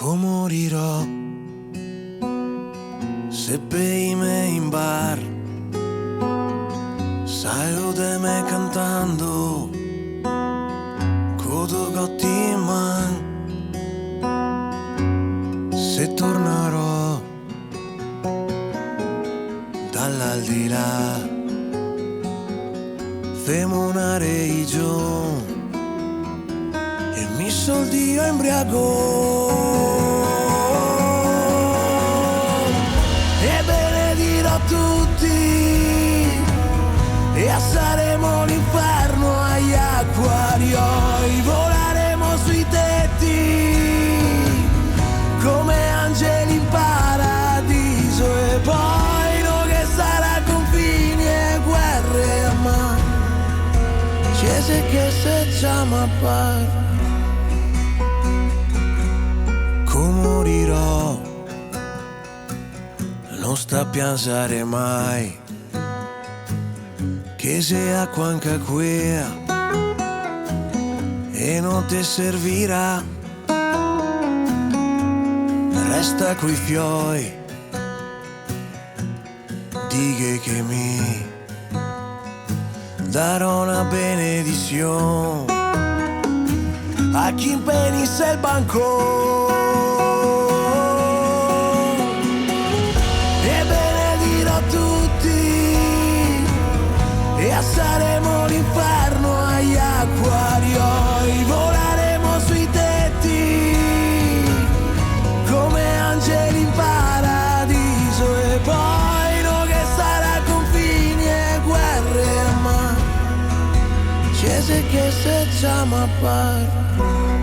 Morirò se bei me in bar sai o de me cantando codo gotti in man se tornerò dall'aldilà femo una regione e mi soldio embriago e benedirò tutti e saremo l'inferno agli acquarioi, voleremo sui tetti come angeli in paradiso e poi no che sarà confini e guerre ma chiese che se chiama par come morirò non sta a piangere mai che se acqua anche qui e non ti servirà resta coi fioi dighe che mi darò una benedizione a chi impedisse il banco e benedirò tutti e saremo l'inferno agli acquarioi, voleremo sui tetti come angeli in paradiso e poi no che sarà confini e guerre ma chiese che se chiama par